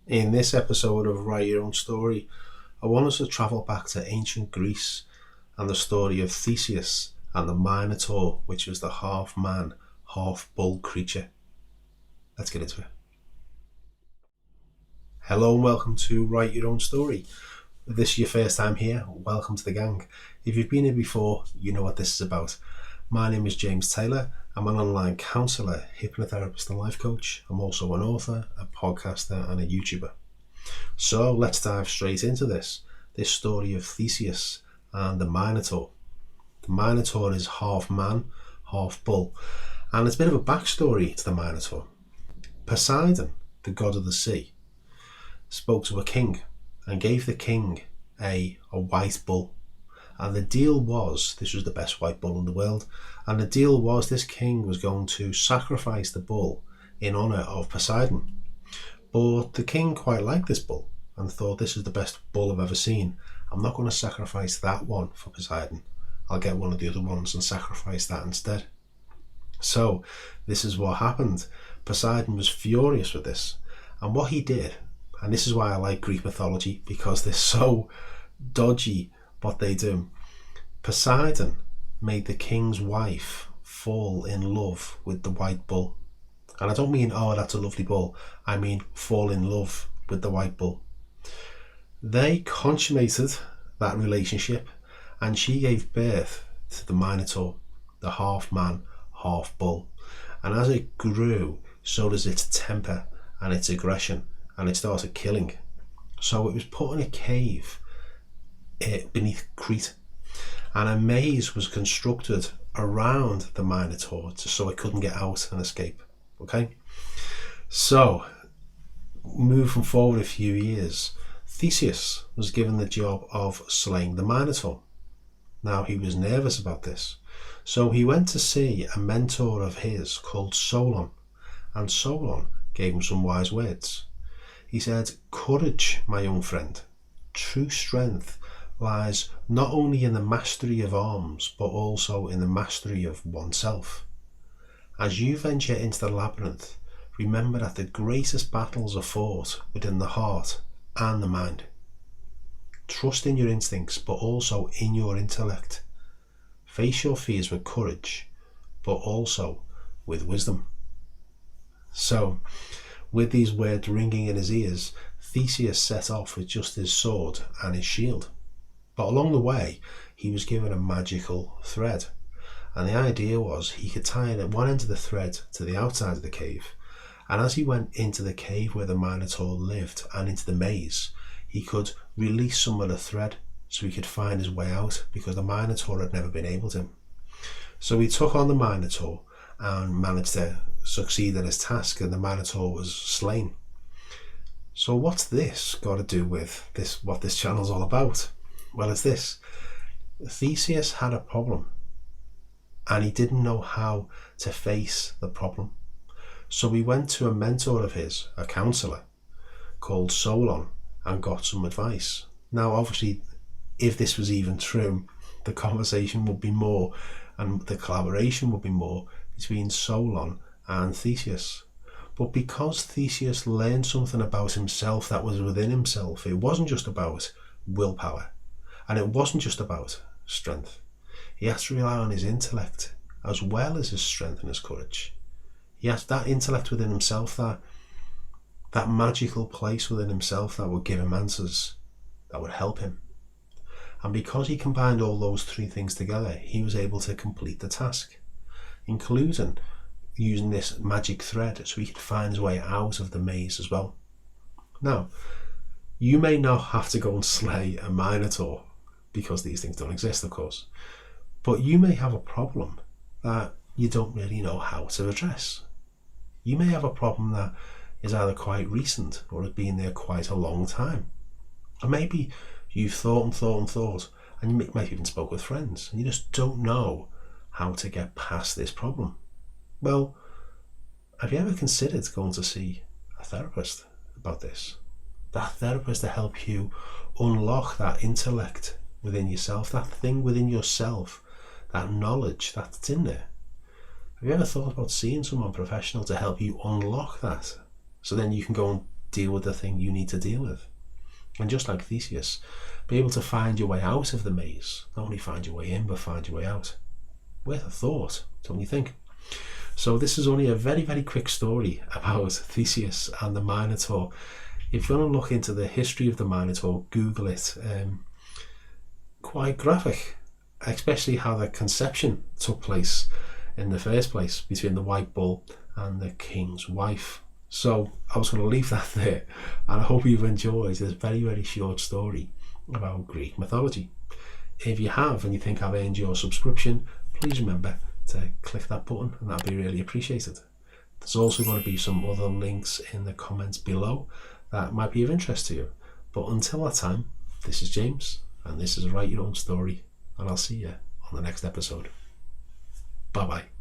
In this episode of Write Your Own Story, I want us to travel back to ancient Greece and the story of Theseus and the Minotaur, which was the half man, half bull creature. Let's get into it. Hello and welcome to Write Your Own Story. If this is your first time here, welcome to the gang. If you've been here before, you know what this is about. My name is James Taylor. I'm an online counsellor, hypnotherapist and life coach. I'm also an author, a podcaster and a YouTuber. So let's dive straight into this story of Theseus and the Minotaur. The Minotaur is half man, half bull, and it's a bit of a backstory to the Minotaur. Poseidon, the god of the sea, spoke to a king and gave the king a white bull. And the deal was, this was the best white bull in the world, and the deal was this king was going to sacrifice the bull in honour of Poseidon. But the king quite liked this bull and thought, this is the best bull I've ever seen. I'm not going to sacrifice that one for Poseidon. I'll get one of the other ones and sacrifice that instead. So this is what happened. Poseidon was furious with this. And what he did, and this is why I like Greek mythology, because they're so dodgy what they do. Poseidon made the king's wife fall in love with the white bull. And I don't mean, oh, that's a lovely bull. I mean, fall in love with the white bull. They consummated that relationship, and she gave birth to the Minotaur, the half man, half bull. And as it grew, so does its temper and its aggression, and it started killing. So it was put in a cave beneath Crete, and a maze was constructed around the Minotaur so it couldn't get out and escape. Okay, so moving forward a few years, Theseus was given the job of slaying the Minotaur. Now he was nervous about this, so he went to see a mentor of his called Solon, and Solon gave him some wise words. He said, "Courage, my young friend. True strength lies not only in the mastery of arms, but also in the mastery of oneself. As you venture into the labyrinth, remember that the greatest battles are fought within the heart and the mind. Trust in your instincts, but also in your intellect. Face your fears with courage, but also with wisdom." So, with these words ringing in his ears, Theseus set off with just his sword and his shield. But along the way, he was given a magical thread. And the idea was he could tie it at one end of the thread to the outside of the cave. And as he went into the cave where the Minotaur lived and into the maze, he could release some of the thread so he could find his way out, because the Minotaur had never been able to. So he took on the Minotaur and managed to succeed in his task, and the Minotaur was slain. So what's this got to do with this? What this channel's all about? Well, it's this. Theseus had a problem, and he didn't know how to face the problem. So he went to a mentor of his, a counsellor called Solon, and got some advice. Now, obviously, if this was even true, the conversation would be more, and the collaboration would be more between Solon and Theseus. But because Theseus learned something about himself that was within himself, it wasn't just about willpower, and it wasn't just about strength. He had to rely on his intellect as well as his strength and his courage. He had that intellect within himself, that magical place within himself that would give him answers, that would help him. And because he combined all those three things together, he was able to complete the task, including using this magic thread so he could find his way out of the maze as well. Now, you may not have to go and slay a Minotaur, because these things don't exist, of course, but you may have a problem that you don't really know how to address. You may have a problem that is either quite recent or has been there quite a long time. Or maybe you've thought and thought and thought, and you might even spoke with friends, and you just don't know how to get past this problem. Well, have you ever considered going to see a therapist about this? That therapist to help you unlock that intellect within yourself, that thing within yourself, that knowledge that's in there. Have you ever thought about seeing someone professional to help you unlock that, so then you can go and deal with the thing you need to deal with. And just like Theseus, be able to find your way out of the maze. Not only find your way in, but find your way out. Worth a thought, don't you think? So this is only a very, very quick story about Theseus and the Minotaur. If you want to look into the history of the Minotaur, Google it. Quite graphic, especially how the conception took place in the first place between the white bull and the king's wife. So I was going to leave that there, and I hope you've enjoyed this very, very short story about Greek mythology. If you have and you think I've earned your subscription, please remember to click that button, and that'd be really appreciated. There's also going to be some other links in the comments below that might be of interest to you. But until that time, this is James, and this is Write Your Own Story, and I'll see you on the next episode. Bye bye.